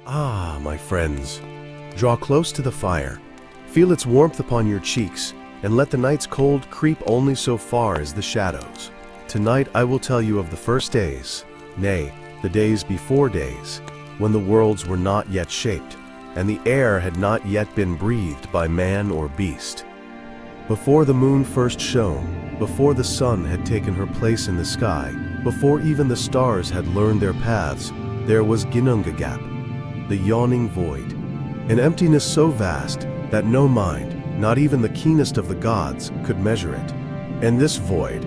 Ah, my friends, draw close to the fire, feel its warmth upon your cheeks, and let the night's cold creep only so far as the shadows. Tonight I will tell you of the first days, nay, the days before days, when the worlds were not yet shaped, and the air had not yet been breathed by man or beast. Before the moon first shone, before the sun had taken her place in the sky, before even the stars had learned their paths, there was Ginnungagap, the yawning void, an emptiness so vast that no mind, not even the keenest of the gods, could measure it. And this void,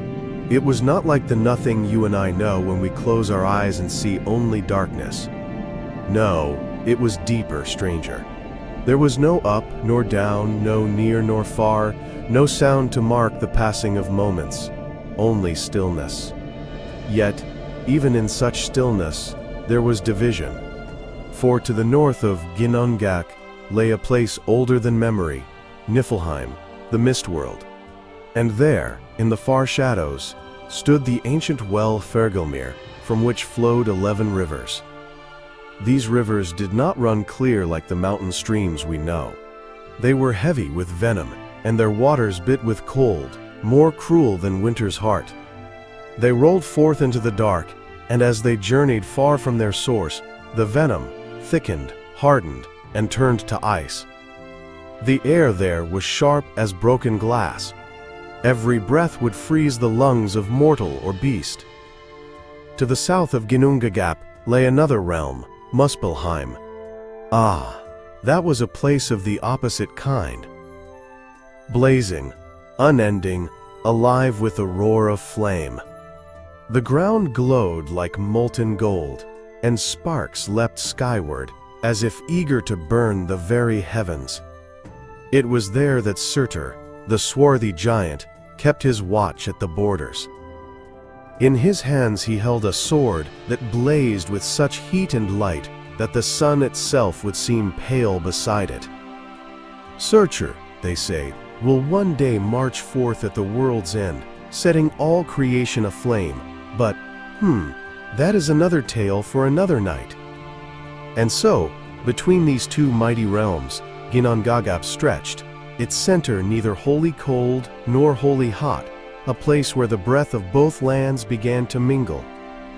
it was not like the nothing you and I know when we close our eyes and see only darkness. No, it was deeper, stranger. There was no up nor down, no near nor far, no sound to mark the passing of moments, only stillness. Yet, even in such stillness, there was division. For to the north of Ginnungagap lay a place older than memory, Niflheim, the mist world. And there, in the far shadows, stood the ancient well Ymir, from which flowed 11 rivers. These rivers did not run clear like the mountain streams we know. They were heavy with venom, and their waters bit with cold, more cruel than winter's heart. They rolled forth into the dark, and as they journeyed far from their source, the venom thickened, hardened, and turned to ice. The air there was sharp as broken glass. Every breath would freeze the lungs of mortal or beast. To the south of Ginnungagap lay another realm, Muspelheim. Ah, that was a place of the opposite kind. Blazing, unending, alive with a roar of flame. The ground glowed like molten gold, and sparks leapt skyward, as if eager to burn the very heavens. It was there that Surtur, the swarthy giant, kept his watch at the borders. In his hands he held a sword that blazed with such heat and light that the sun itself would seem pale beside it. Surtur, they say, will one day march forth at the world's end, setting all creation aflame, but, that is another tale for another night. And so, between these two mighty realms, Ginnungagap stretched, its center neither wholly cold nor wholly hot, a place where the breath of both lands began to mingle.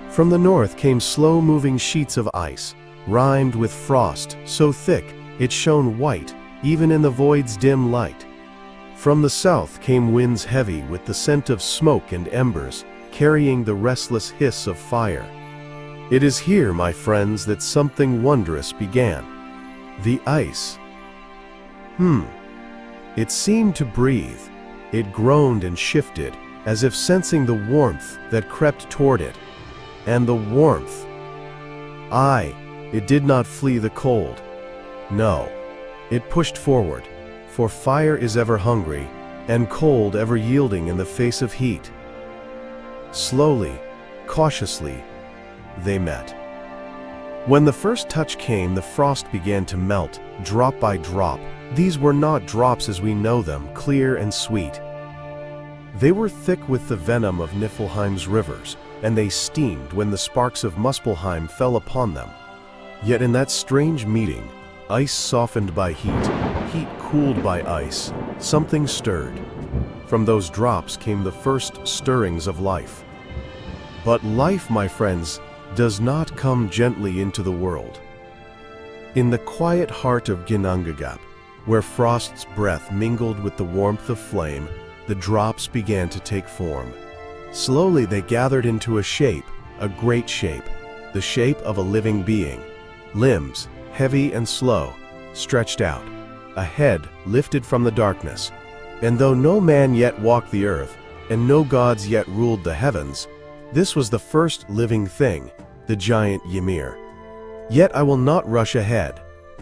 From the north came slow-moving sheets of ice, rimed with frost so thick it shone white even in the void's dim light. From the south came winds heavy with the scent of smoke and embers, carrying the restless hiss of fire. It is here, my friends, that something wondrous began. The ice. It seemed to breathe. It groaned and shifted, as if sensing the warmth that crept toward it. And the warmth. Aye, it did not flee the cold. No, it pushed forward, for fire is ever hungry, and cold ever yielding in the face of heat. Slowly, cautiously, they met. When the first touch came, the frost began to melt, drop by drop. These were not drops as we know them, clear and sweet. They were thick with the venom of Niflheim's rivers, and they steamed when the sparks of Muspelheim fell upon them. Yet in that strange meeting, ice softened by heat cooled by ice, something stirred. From those drops came the first stirrings of life. But life, my friends, does not come gently into the world. In the quiet heart of Ginnungagap, where frost's breath mingled with the warmth of flame, the drops began to take form. Slowly they gathered into a shape, a great shape, the shape of a living being. Limbs, heavy and slow, stretched out, a head lifted from the darkness. And though no man yet walked the earth, and no gods yet ruled the heavens, this was the first living thing, the giant Ymir. Yet I will not rush ahead.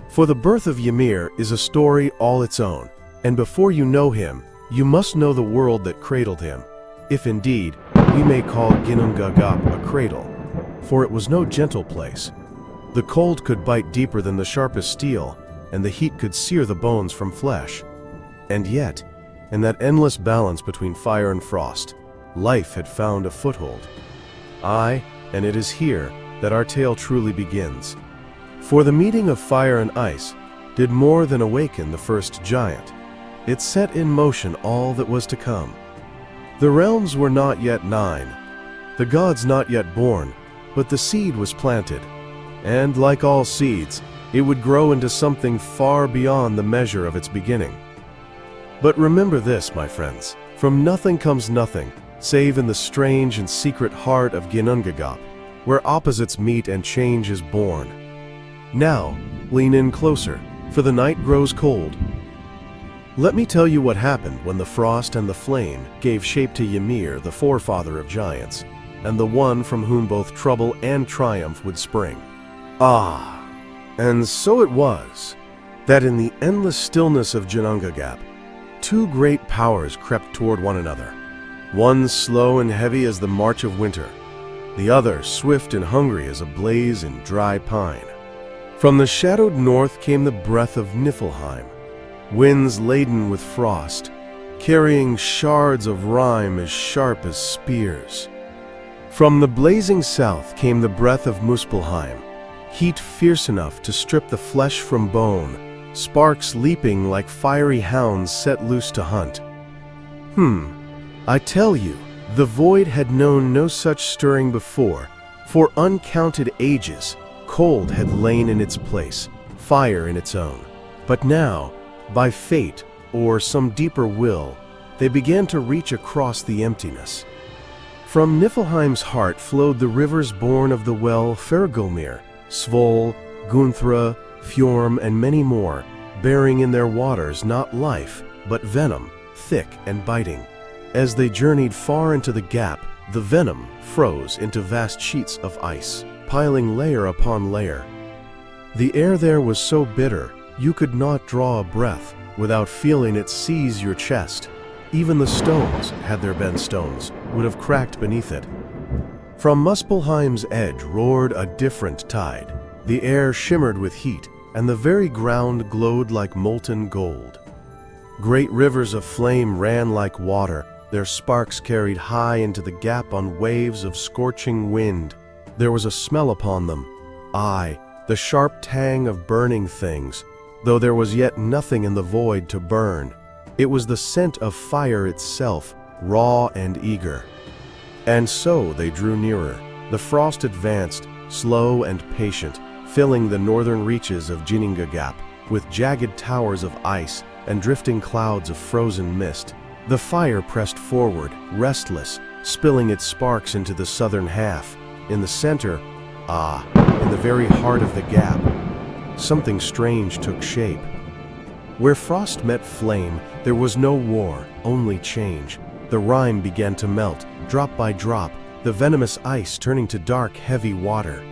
For the birth of Ymir is a story all its own, and before you know him, you must know the world that cradled him, if indeed we may call Ginnungagap a cradle, for it was no gentle place. The cold could bite deeper than the sharpest steel, and the heat could sear the bones from flesh. And yet, in that endless balance between fire and frost, life had found a foothold. Aye, and it is here that our tale truly begins. For the meeting of fire and ice did more than awaken the first giant. It set in motion all that was to come. The realms were not yet 9, the gods not yet born, but the seed was planted, and like all seeds, it would grow into something far beyond the measure of its beginning. But remember this, my friends, from nothing comes nothing, save in the strange and secret heart of Ginnungagap, where opposites meet and change is born. Now, lean in closer, for the night grows cold. Let me tell you what happened when the frost and the flame gave shape to Ymir, the forefather of giants, and the one from whom both trouble and triumph would spring. And so it was that in the endless stillness of Ginnungagap, 2 great powers crept toward one another, one slow and heavy as the march of winter, the other swift and hungry as a blaze in dry pine. From the shadowed north came the breath of Niflheim, winds laden with frost, carrying shards of rime as sharp as spears. From the blazing south came the breath of Muspelheim, heat fierce enough to strip the flesh from bone, sparks leaping like fiery hounds set loose to hunt. I tell you, the void had known no such stirring before. For uncounted ages, cold had lain in its place, fire in its own. But now, by fate or some deeper will, they began to reach across the emptiness. From Niflheim's heart flowed the rivers born of the well Fergulmir, Svol, Gunthra, Fjorm, and many more, bearing in their waters not life, but venom, thick and biting. As they journeyed far into the gap, the venom froze into vast sheets of ice, piling layer upon layer. The air there was so bitter, you could not draw a breath without feeling it seize your chest. Even the stones, had there been stones, would have cracked beneath it. From Muspelheim's edge roared a different tide. The air shimmered with heat, and the very ground glowed like molten gold. Great rivers of flame ran like water, their sparks carried high into the gap on waves of scorching wind. There was a smell upon them, aye, the sharp tang of burning things, though there was yet nothing in the void to burn. It was the scent of fire itself, raw and eager. And so they drew nearer. The frost advanced, slow and patient, filling the northern reaches of Ginnungagap with jagged towers of ice and drifting clouds of frozen mist. The fire pressed forward, restless, spilling its sparks into the southern half. In the center, in the very heart of the gap, something strange took shape. Where frost met flame, there was no war, only change. The rime began to melt, drop by drop, the venomous ice turning to dark, heavy water.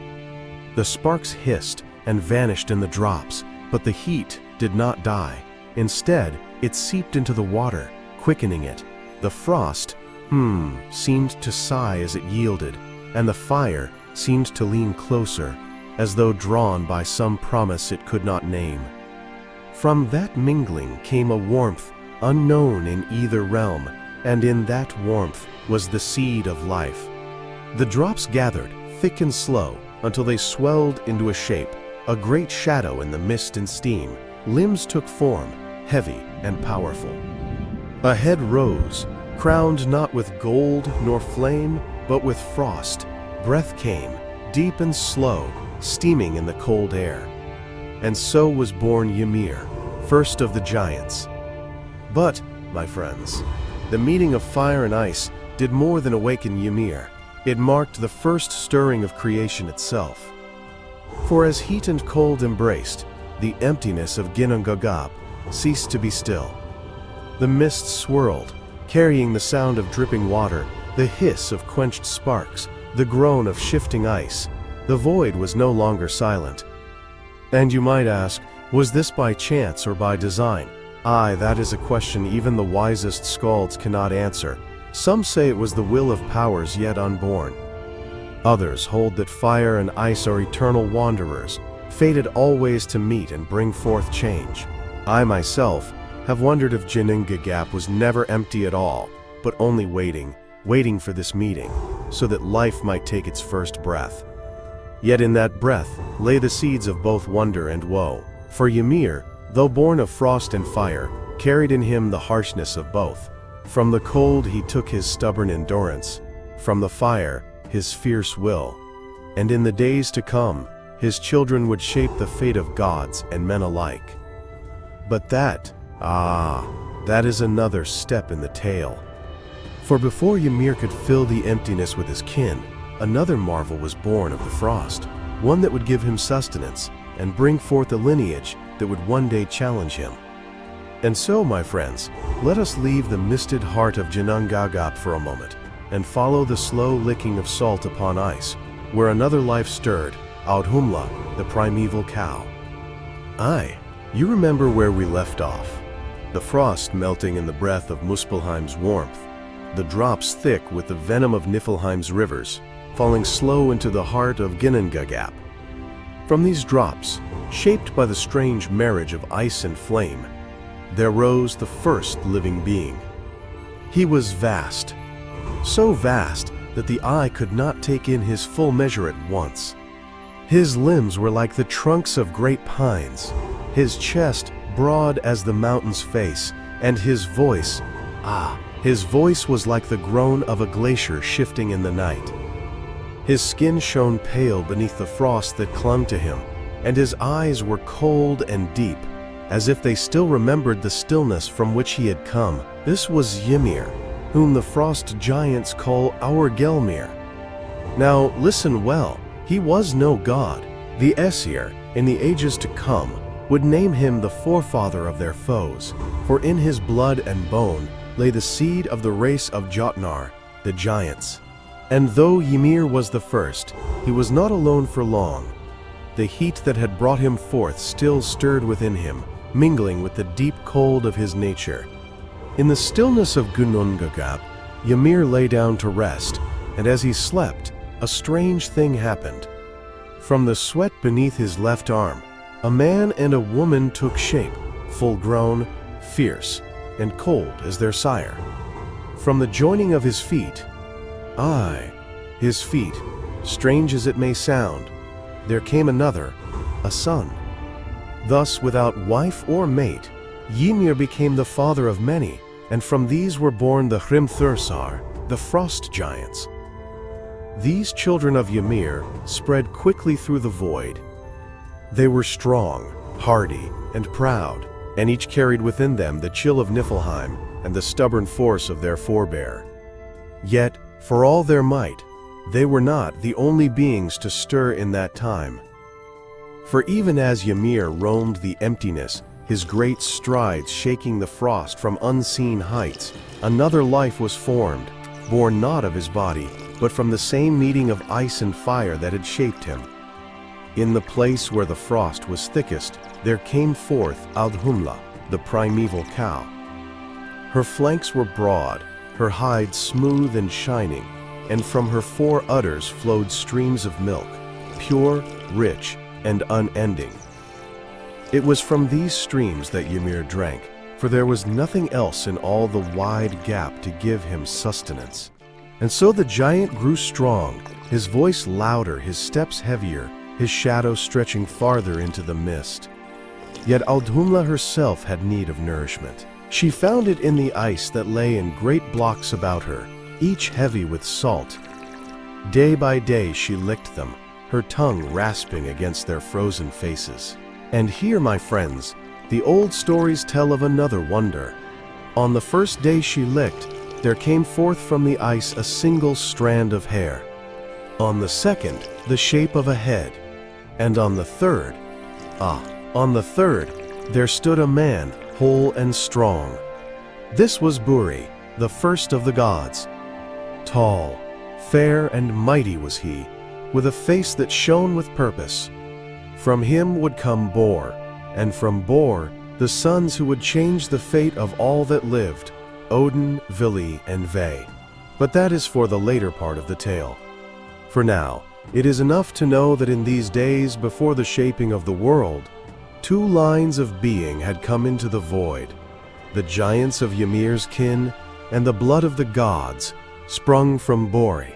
The sparks hissed and vanished in the drops, but the heat did not die. Instead, it seeped into the water, quickening it. The frost, seemed to sigh as it yielded, and the fire seemed to lean closer, as though drawn by some promise it could not name. From that mingling came a warmth unknown in either realm, and in that warmth was the seed of life. The drops gathered, thick and slow, until they swelled into a shape, a great shadow in the mist and steam. Limbs took form, heavy and powerful. A head rose, crowned not with gold nor flame, but with frost. Breath came, deep and slow, steaming in the cold air. And so was born Ymir, first of the giants. But, my friends, the meeting of fire and ice did more than awaken Ymir. It marked the first stirring of creation itself. For as heat and cold embraced, the emptiness of Ginnungagap ceased to be still. The mist swirled, carrying the sound of dripping water, the hiss of quenched sparks, the groan of shifting ice. The void was no longer silent. And you might ask, was this by chance or by design? Aye, that is a question even the wisest skalds cannot answer. Some say it was the will of powers yet unborn. Others hold that fire and ice are eternal wanderers, fated always to meet and bring forth change. I myself have wondered if Ginnungagap was never empty at all, but only waiting for this meeting, so that life might take its first breath. Yet in that breath lay the seeds of both wonder and woe. For Ymir, though born of frost and fire, carried in him the harshness of both. From the cold he took his stubborn endurance, from the fire his fierce will. And in the days to come, his children would shape the fate of gods and men alike. But that is another step in the tale. For before Ymir could fill the emptiness with his kin, another marvel was born of the frost, one that would give him sustenance and bring forth a lineage that would one day challenge him. And so, my friends, let us leave the misted heart of Ginnungagap for a moment and follow the slow licking of salt upon ice, where another life stirred, Audhumla, the primeval cow. Aye, you remember where we left off. The frost melting in the breath of Muspelheim's warmth, the drops thick with the venom of Niflheim's rivers, falling slow into the heart of Ginnungagap. From these drops, shaped by the strange marriage of ice and flame, there rose the first living being. He was vast, so vast that the eye could not take in his full measure at once. His limbs were like the trunks of great pines, his chest broad as the mountain's face, and his voice was like the groan of a glacier shifting in the night. His skin shone pale beneath the frost that clung to him, and his eyes were cold and deep, as if they still remembered the stillness from which he had come. This was Ymir, whom the frost giants call our Gelmir. Now listen well, he was no god. The Aesir, in the ages to come, would name him the forefather of their foes, for in his blood and bone lay the seed of the race of Jotnar, the giants. And though Ymir was the first, he was not alone for long. The heat that had brought him forth still stirred within him, mingling with the deep cold of his nature. In the stillness of Ginnungagap, Ymir lay down to rest, and as he slept, a strange thing happened. From the sweat beneath his left arm, a man and a woman took shape, full-grown, fierce, and cold as their sire. From the joining of his feet, his feet, strange as it may sound, there came another, a son. Thus, without wife or mate, Ymir became the father of many, and from these were born the Hrimthursar, the frost giants. These children of Ymir spread quickly through the void. They were strong, hardy, and proud, and each carried within them the chill of Niflheim and the stubborn force of their forebear. Yet, for all their might, they were not the only beings to stir in that time. For even as Ymir roamed the emptiness, his great strides shaking the frost from unseen heights, another life was formed, born not of his body, but from the same meeting of ice and fire that had shaped him. In the place where the frost was thickest, there came forth Audhumla, the primeval cow. Her flanks were broad, her hide smooth and shining, and from her four udders flowed streams of milk, pure, rich, and unending. It was from these streams that Ymir drank, for there was nothing else in all the wide gap to give him sustenance. And so the giant grew strong, his voice louder, his steps heavier, his shadow stretching farther into the mist. Yet Audhumla herself had need of nourishment. She found it in the ice that lay in great blocks about her, each heavy with salt. Day by day she licked them, her tongue rasping against their frozen faces. And here, my friends, the old stories tell of another wonder. On the first day she licked, there came forth from the ice a single strand of hair. On the second, the shape of a head. And on the third, there stood a man, whole and strong. This was Búri, the first of the gods. Tall, fair, and mighty was he, with a face that shone with purpose. From him would come Borr, and from Borr the sons who would change the fate of all that lived, Odin, Vili, and Vé. But that is for the later part of the tale. For now, it is enough to know that in these days before the shaping of the world, two lines of being had come into the void, the giants of Ymir's kin and the blood of the gods, sprung from Búri.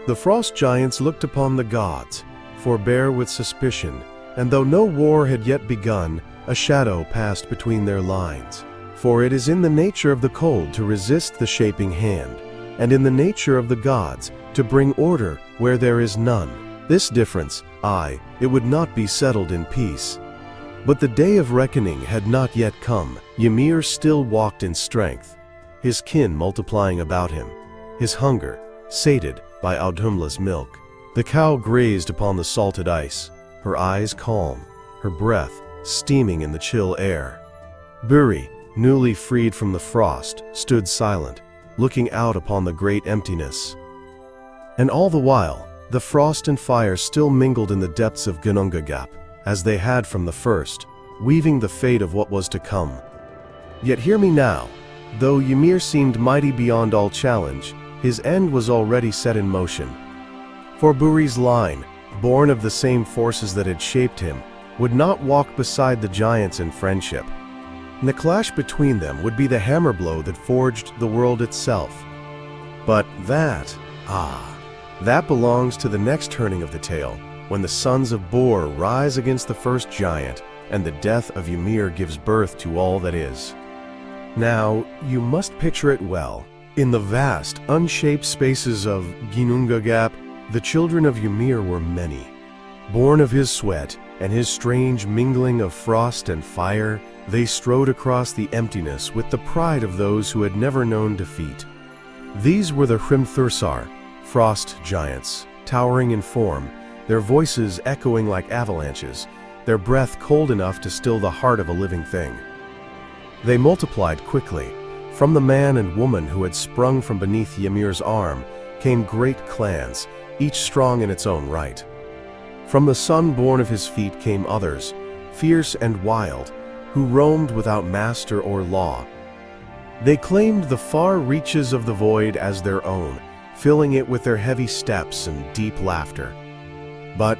The frost giants looked upon the gods, forbear with suspicion, and though no war had yet begun, a shadow passed between their lines. For it is in the nature of the cold to resist the shaping hand, and in the nature of the gods to bring order where there is none. This difference, it would not be settled in peace. But the day of reckoning had not yet come. Ymir still walked in strength, his kin multiplying about him, his hunger sated by Audhumla's milk. The cow grazed upon the salted ice, her eyes calm, her breath steaming in the chill air. Búri, newly freed from the frost, stood silent, looking out upon the great emptiness. And all the while, the frost and fire still mingled in the depths of Ginnungagap, as they had from the first, weaving the fate of what was to come. Yet hear me now, though Ymir seemed mighty beyond all challenge, his end was already set in motion. For Búri's line, born of the same forces that had shaped him, would not walk beside the giants in friendship. And the clash between them would be the hammer blow that forged the world itself. But that belongs to the next turning of the tale, when the sons of Borr rise against the first giant, and the death of Ymir gives birth to all that is. Now, you must picture it well. In the vast, unshaped spaces of Ginnungagap, the children of Ymir were many. Born of his sweat and his strange mingling of frost and fire, they strode across the emptiness with the pride of those who had never known defeat. These were the Hrimthursar, frost giants, towering in form, their voices echoing like avalanches, their breath cold enough to still the heart of a living thing. They multiplied quickly. From the man and woman who had sprung from beneath Ymir's arm came great clans, each strong in its own right. From the son born of his feet came others, fierce and wild, who roamed without master or law. They claimed the far reaches of the void as their own, filling it with their heavy steps and deep laughter. But,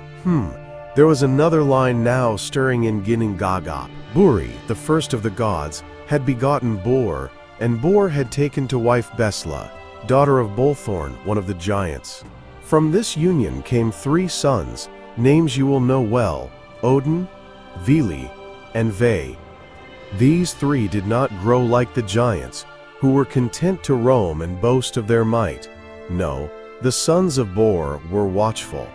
there was another line now stirring in Ginnungagap. Búri, the first of the gods, had begotten Borr, and Borr had taken to wife Besla, daughter of Bolthorn, one of the giants. From this union came 3 sons, names you will know well, Odin, Vili, and Vé. These 3 did not grow like the giants, who were content to roam and boast of their might. No, the sons of Borr were watchful.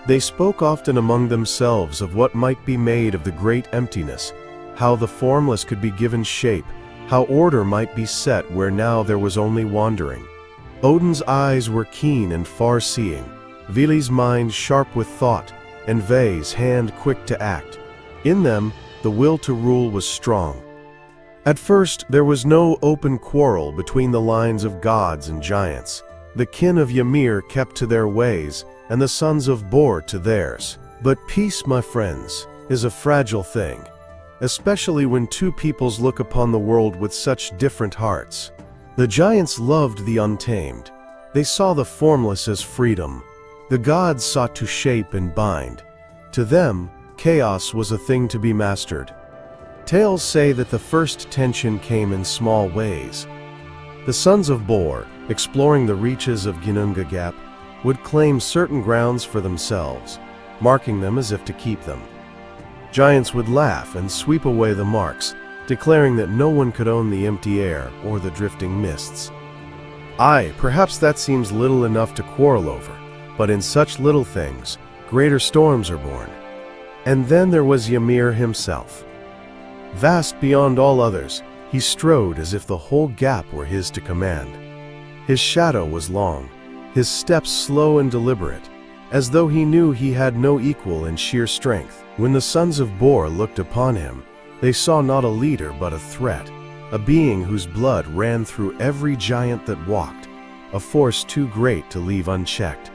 They spoke often among themselves of what might be made of the great emptiness, how the formless could be given shape, how order might be set where now there was only wandering. Odin's eyes were keen and far-seeing, Vili's mind sharp with thought, and Vé's hand quick to act. In them, the will to rule was strong. At first, there was no open quarrel between the lines of gods and giants. The kin of Ymir kept to their ways, and the sons of Borr to theirs. But peace, my friends, is a fragile thing, especially when 2 peoples look upon the world with such different hearts. The giants loved the untamed. They saw the formless as freedom. The gods sought to shape and bind. To them, chaos was a thing to be mastered. Tales say that the first tension came in small ways. The sons of Borr, exploring the reaches of Ginnungagap, would claim certain grounds for themselves, marking them as if to keep them. Giants would laugh and sweep away the marks, declaring that no one could own the empty air or the drifting mists. Perhaps that seems little enough to quarrel over, but in such little things, greater storms are born. And then there was Ymir himself. Vast beyond all others, he strode as if the whole gap were his to command. His shadow was long, his steps slow and deliberate, as though he knew he had no equal in sheer strength. When the sons of Borr looked upon him, they saw not a leader but a threat, a being whose blood ran through every giant that walked, a force too great to leave unchecked.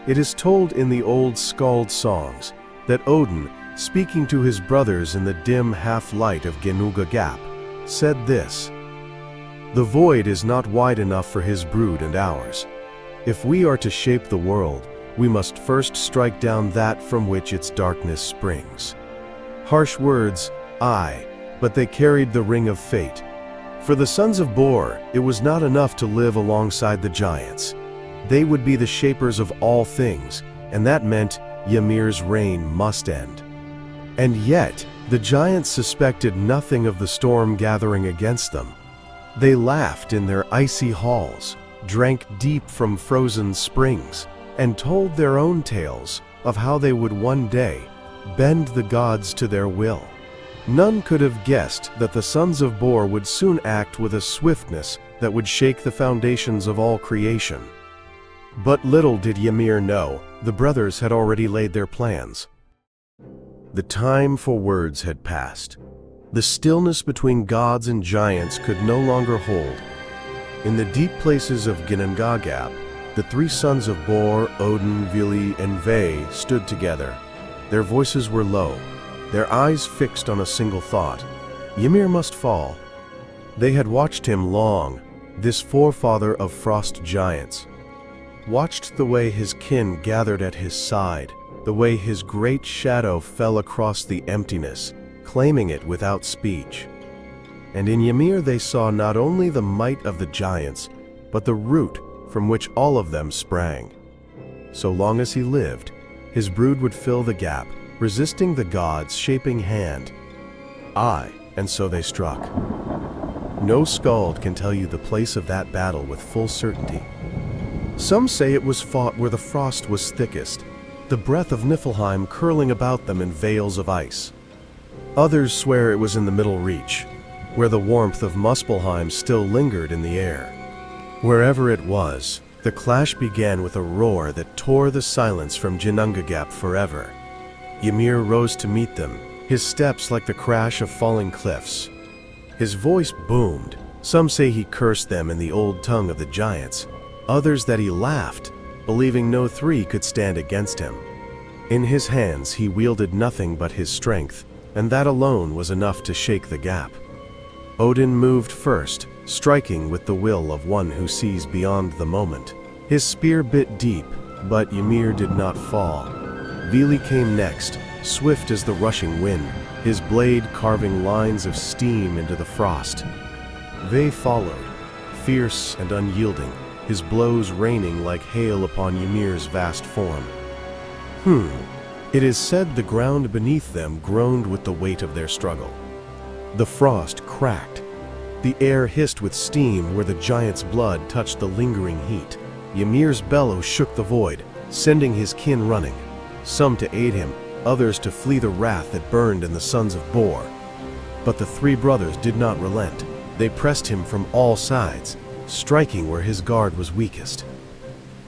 It is told in the old skald songs that Odin, speaking to his brothers in the dim half-light of Ginnungagap, said this: "The void is not wide enough for his brood and ours. If we are to shape the world, we must first strike down that from which its darkness springs." Harsh words, but they carried the ring of fate. For the sons of Borr, it was not enough to live alongside the giants. They would be the shapers of all things, and that meant Ymir's reign must end. And yet, the giants suspected nothing of the storm gathering against them. They laughed in their icy halls, drank deep from frozen springs, and told their own tales of how they would one day bend the gods to their will. None could have guessed that the sons of Borr would soon act with a swiftness that would shake the foundations of all creation. But little did Ymir know, the brothers had already laid their plans. The time for words had passed. The stillness between gods and giants could no longer hold. In the deep places of Ginnungagap, the three sons of Borr, Odin, Borr and Vé stood together. Their voices were low, their eyes fixed on a single thought. Ymir must fall. They had watched him long, this forefather of frost giants. Watched the way his kin gathered at his side, the way his great shadow fell across the emptiness, claiming it without speech. And in Ymir they saw not only the might of the giants, but the root from which all of them sprang. So long as he lived, his brood would fill the gap, resisting the gods' shaping hand. Aye, and so they struck. No skald can tell you the place of that battle with full certainty. Some say it was fought where the frost was thickest, the breath of Niflheim curling about them in veils of ice. Others swear it was in the middle reach, where the warmth of Muspelheim still lingered in the air. Wherever it was, the clash began with a roar that tore the silence from Ginnungagap forever. Ymir rose to meet them, his steps like the crash of falling cliffs. His voice boomed. Some say he cursed them in the old tongue of the giants, others that he laughed, believing no three could stand against him. In his hands he wielded nothing but his strength, and that alone was enough to shake the gap. Odin moved first, striking with the will of one who sees beyond the moment. His spear bit deep, but Ymir did not fall. Borr came next, swift as the rushing wind, his blade carving lines of steam into the frost. Vé followed, fierce and unyielding, his blows raining like hail upon Ymir's vast form. It is said the ground beneath them groaned with the weight of their struggle. The frost cracked. The air hissed with steam where the giant's blood touched the lingering heat. Ymir's bellow shook the void, sending his kin running, some to aid him, others to flee the wrath that burned in the sons of Borr. But the three brothers did not relent. They pressed him from all sides, striking where his guard was weakest.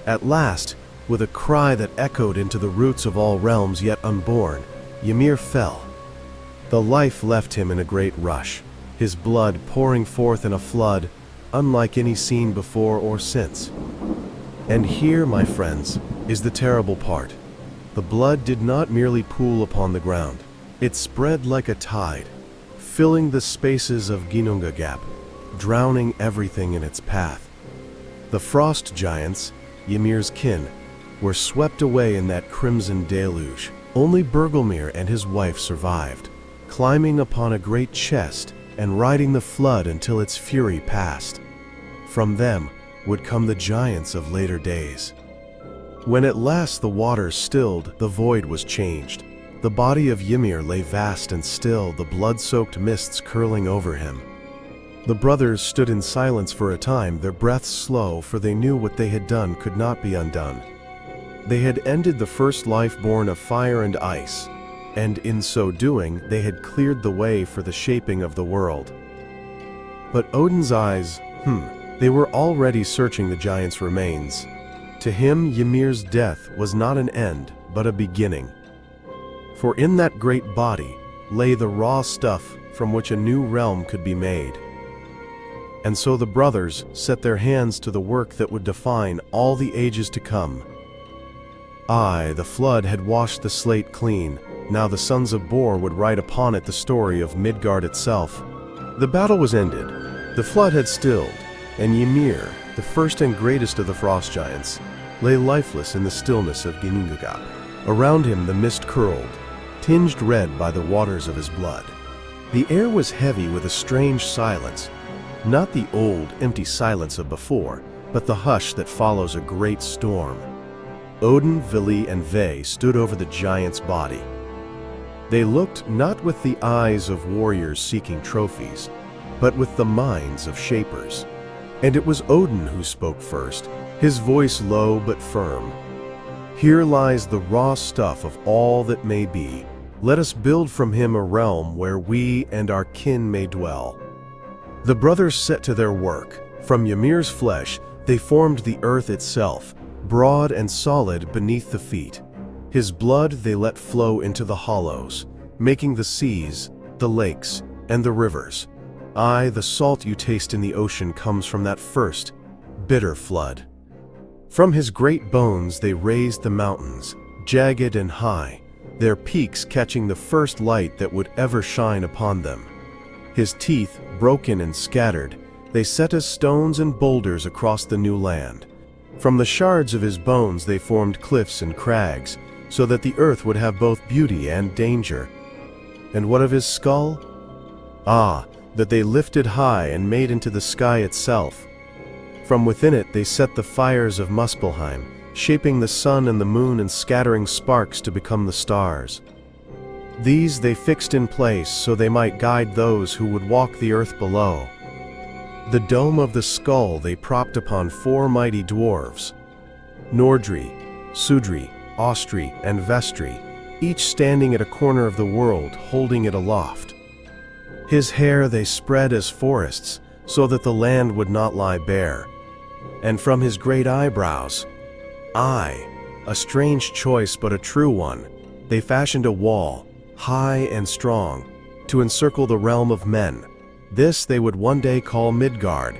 At last, with a cry that echoed into the roots of all realms yet unborn, Ymir fell. The life left him in a great rush, his blood pouring forth in a flood, unlike any seen before or since. And here, my friends, is the terrible part. The blood did not merely pool upon the ground. It spread like a tide, filling the spaces of Ginnungagap, drowning everything in its path. The frost giants, Ymir's kin, were swept away in that crimson deluge. Only Bergelmir and his wife survived, climbing upon a great chest and riding the flood until its fury passed. From them would come the giants of later days. When at last the waters stilled, the void was changed. The body of Ymir lay vast and still, the blood-soaked mists curling over him. The brothers stood in silence for a time, their breaths slow, for they knew what they had done could not be undone. They had ended the first life born of fire and ice, and in so doing, they had cleared the way for the shaping of the world. But Odin's eyes, they were already searching the giant's remains. To him, Ymir's death was not an end, but a beginning. For in that great body lay the raw stuff from which a new realm could be made. And so the brothers set their hands to the work that would define all the ages to come. Aye, the flood had washed the slate clean. Now the sons of Borr would write upon it the story of Midgard itself. The battle was ended. The flood had stilled, and Ymir, the first and greatest of the frost giants, lay lifeless in the stillness of Ginnungagap. Around him the mist curled, tinged red by the waters of his blood. The air was heavy with a strange silence, not the old, empty silence of before, but the hush that follows a great storm. Odin, Vili, and Vé stood over the giant's body. They looked not with the eyes of warriors seeking trophies, but with the minds of shapers. And it was Odin who spoke first, his voice low but firm. "Here lies the raw stuff of all that may be. Let us build from him a realm where we and our kin may dwell." The brothers set to their work. From Ymir's flesh, they formed the earth itself, broad and solid beneath the feet. His blood they let flow into the hollows, making the seas, the lakes, and the rivers. Aye, the salt you taste in the ocean comes from that first, bitter flood. From his great bones they raised the mountains, jagged and high, their peaks catching the first light that would ever shine upon them. His teeth, broken and scattered, they set as stones and boulders across the new land. From the shards of his bones they formed cliffs and crags, so that the earth would have both beauty and danger. And what of his skull? Ah, that they lifted high and made into the sky itself. From within it they set the fires of Muspelheim, shaping the sun and the moon and scattering sparks to become the stars. These they fixed in place so they might guide those who would walk the earth below. The dome of the skull they propped upon 4 mighty dwarves, Nordri, Sudri, Austri, and Vestri, each standing at a corner of the world, holding it aloft. His hair they spread as forests, so that the land would not lie bare. And from his great eyebrows, aye, a strange choice but a true one, they fashioned a wall, high and strong, to encircle the realm of men. This they would one day call Midgard.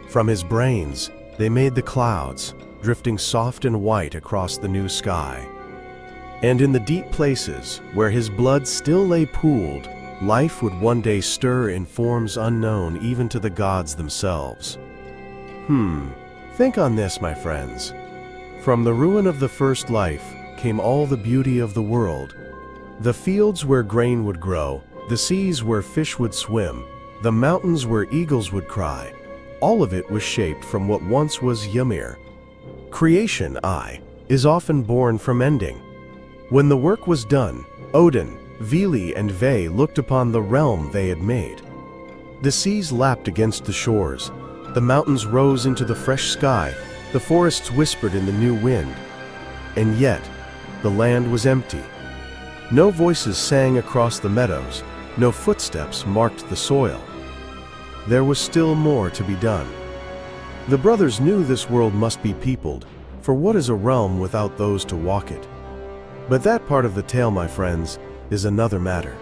From his brains they made the clouds, drifting soft and white across the new sky. And in the deep places, where his blood still lay pooled, life would one day stir in forms unknown even to the gods themselves. Think on this, my friends. From the ruin of the first life came all the beauty of the world. The fields where grain would grow, the seas where fish would swim, the mountains where eagles would cry. All of it was shaped from what once was Ymir. Creation, is often born from ending. When the work was done, Odin, Vili, and Vé looked upon the realm they had made. The seas lapped against the shores, the mountains rose into the fresh sky, the forests whispered in the new wind. And yet, the land was empty. No voices sang across the meadows, no footsteps marked the soil. There was still more to be done. The brothers knew this world must be peopled, for what is a realm without those to walk it? But that part of the tale, my friends, is another matter.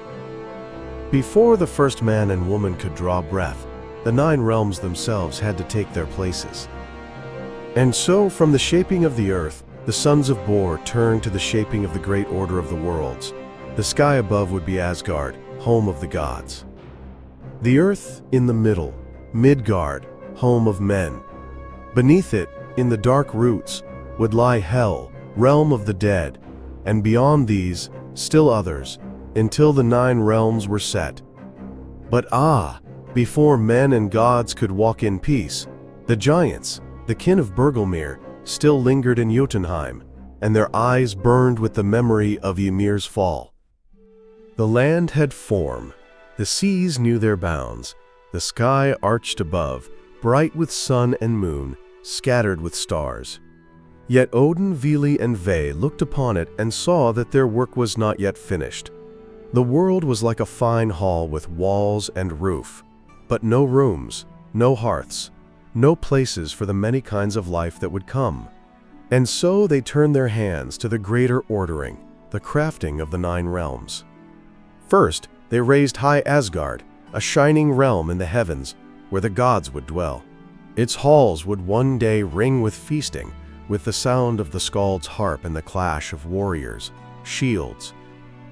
Before the first man and woman could draw breath, the 9 realms themselves had to take their places. And so, from the shaping of the earth, the sons of Borr turned to the shaping of the great order of the worlds. The sky above would be Asgard, home of the gods. The earth in the middle, Midgard, home of men. Beneath it, in the dark roots, would lie Hel, realm of the dead, and beyond these, still others, until the 9 realms were set. But before men and gods could walk in peace, the giants, the kin of Bergelmir, still lingered in Jotunheim, and their eyes burned with the memory of Ymir's fall. The land had form, the seas knew their bounds, the sky arched above, bright with sun and moon, scattered with stars. Yet Odin, Vili, and Vé looked upon it and saw that their work was not yet finished. The world was like a fine hall with walls and roof, but no rooms, no hearths, no places for the many kinds of life that would come. And so they turned their hands to the greater ordering, the crafting of the 9 realms. First, they raised high Asgard, a shining realm in the heavens where the gods would dwell. Its halls would one day ring with feasting, with the sound of the skald's harp and the clash of warriors, shields.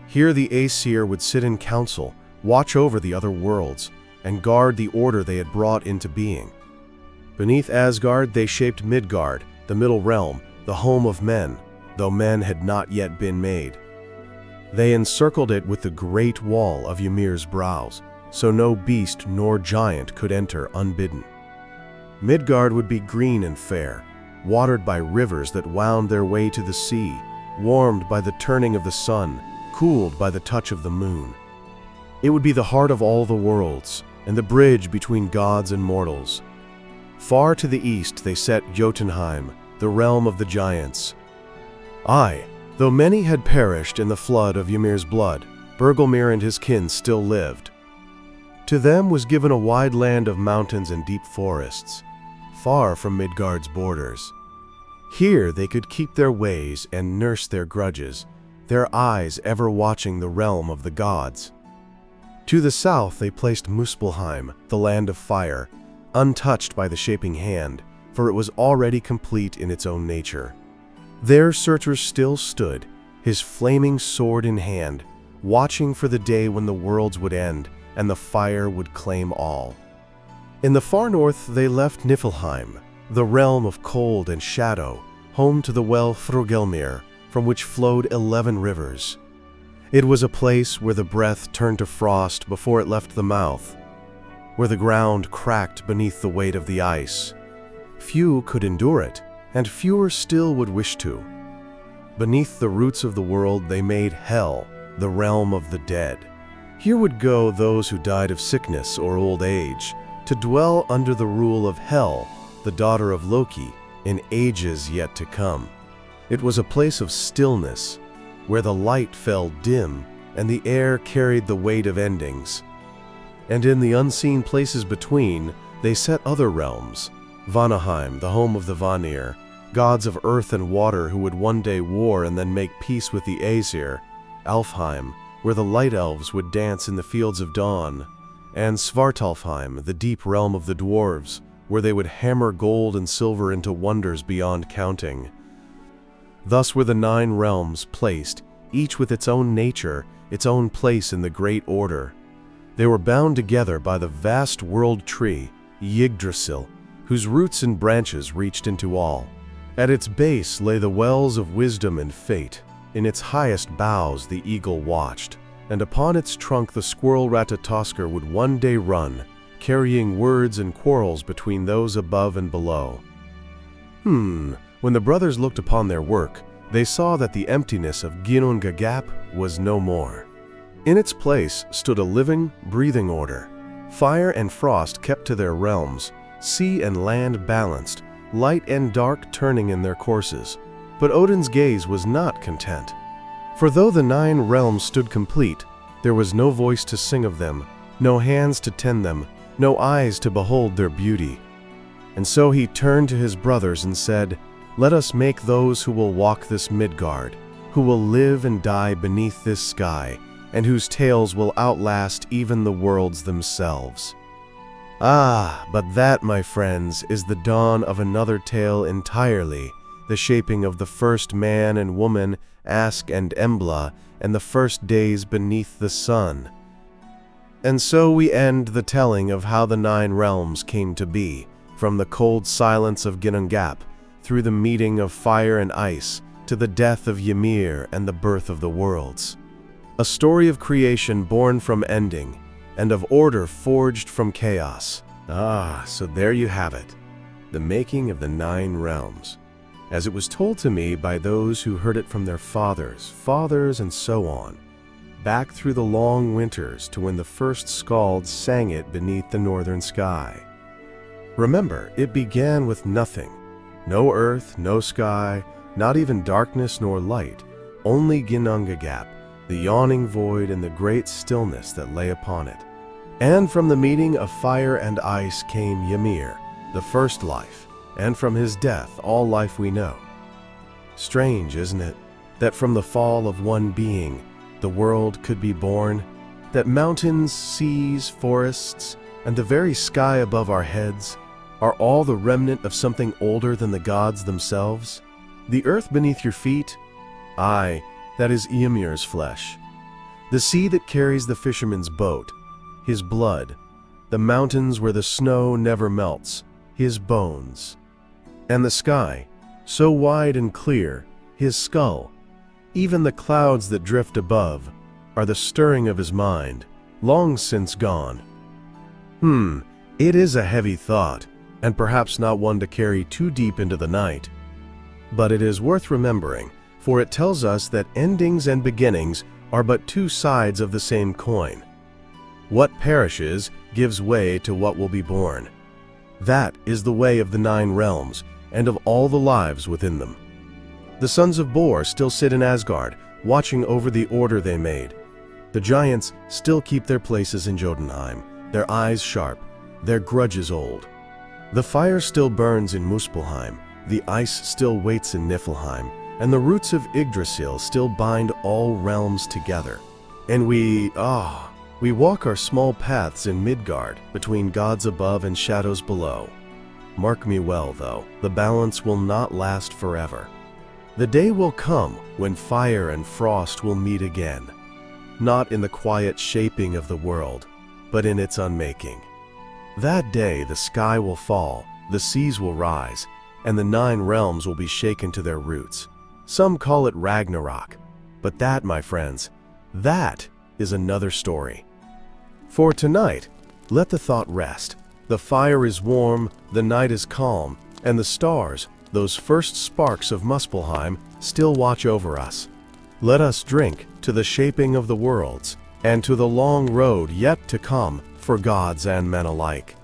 Here the Aesir would sit in council, watch over the other worlds, and guard the order they had brought into being. Beneath Asgard they shaped Midgard, the middle realm, the home of men, though men had not yet been made. They encircled it with the great wall of Ymir's brows, so no beast nor giant could enter unbidden. Midgard would be green and fair, watered by rivers that wound their way to the sea, warmed by the turning of the sun, cooled by the touch of the moon. It would be the heart of all the worlds, and the bridge between gods and mortals. Far to the east they set Jotunheim, the realm of the giants. Aye, though many had perished in the flood of Ymir's blood, Bergelmir and his kin still lived. To them was given a wide land of mountains and deep forests, far from Midgard's borders. Here they could keep their ways and nurse their grudges, their eyes ever watching the realm of the gods. To the south they placed Muspelheim, the land of fire, untouched by the shaping hand, for it was already complete in its own nature. There Surtur still stood, his flaming sword in hand, watching for the day when the worlds would end and the fire would claim all. In the far north they left Niflheim, the realm of cold and shadow, home to the well Throgelmir, from which flowed 11 rivers. It was a place where the breath turned to frost before it left the mouth, where the ground cracked beneath the weight of the ice. Few could endure it, and fewer still would wish to. Beneath the roots of the world they made Hell, the realm of the dead. Here would go those who died of sickness or old age, to dwell under the rule of Hel, the daughter of Loki, in ages yet to come. It was a place of stillness, where the light fell dim and the air carried the weight of endings. And in the unseen places between, they set other realms, Vanaheim, the home of the Vanir, gods of earth and water who would one day war and then make peace with the Aesir, Alfheim, where the light elves would dance in the fields of dawn, and Svartalfheim, the deep realm of the dwarves, where they would hammer gold and silver into wonders beyond counting. Thus were the 9 realms placed, each with its own nature, its own place in the great order. They were bound together by the vast world tree, Yggdrasil, whose roots and branches reached into all. At its base lay the wells of wisdom and fate. In its highest boughs the eagle watched, and upon its trunk the squirrel Ratatoskr would one day run, carrying words and quarrels between those above and below. When the brothers looked upon their work, they saw that the emptiness of Ginnungagap was no more. In its place stood a living, breathing order. Fire and frost kept to their realms, sea and land balanced, light and dark turning in their courses. But Odin's gaze was not content. For though the 9 realms stood complete, there was no voice to sing of them, no hands to tend them, no eyes to behold their beauty. And so he turned to his brothers and said, "Let us make those who will walk this Midgard, who will live and die beneath this sky, and whose tales will outlast even the worlds themselves." But that, my friends, is the dawn of another tale entirely, the shaping of the first man and woman, Ask and Embla, and the first days beneath the sun. And so we end the telling of how the 9 realms came to be, from the cold silence of Ginnungagap, through the meeting of fire and ice, to the death of Ymir and the birth of the worlds. A story of creation born from ending, and of order forged from chaos. So there you have it, the making of the 9 realms, as it was told to me by those who heard it from their fathers, and so on, back through the long winters to when the first skalds sang it beneath the northern sky. Remember, it began with nothing. No earth, no sky, not even darkness nor light, only Ginnungagap, the yawning void and the great stillness that lay upon it. And from the meeting of fire and ice came Ymir, the first life, and from his death all life we know. Strange, isn't it, that from the fall of one being, the world could be born, that mountains, seas, forests, and the very sky above our heads are all the remnant of something older than the gods themselves? The earth beneath your feet? Aye, that is Ymir's flesh. The sea that carries the fisherman's boat, his blood. The mountains where the snow never melts, his bones. And the sky, so wide and clear, his skull. Even the clouds that drift above are the stirring of his mind, long since gone. It is a heavy thought, and perhaps not one to carry too deep into the night. But it is worth remembering, for it tells us that endings and beginnings are but two sides of the same coin. What perishes gives way to what will be born. That is the way of the 9 realms, and of all the lives within them. The sons of Borr still sit in Asgard, watching over the order they made. The giants still keep their places in Jotunheim, their eyes sharp, their grudges old. The fire still burns in Muspelheim, the ice still waits in Niflheim, and the roots of Yggdrasil still bind all realms together. And we walk our small paths in Midgard, between gods above and shadows below. Mark me well, though, the balance will not last forever. The day will come when fire and frost will meet again, not in the quiet shaping of the world, but in its unmaking. That day the sky will fall, the seas will rise, and the 9 realms will be shaken to their roots. Some call it Ragnarok, but that, my friends, that is another story. For tonight, let the thought rest. The fire is warm, the night is calm, and the stars, those first sparks of Muspelheim, still watch over us. Let us drink to the shaping of the worlds, and to the long road yet to come for gods and men alike.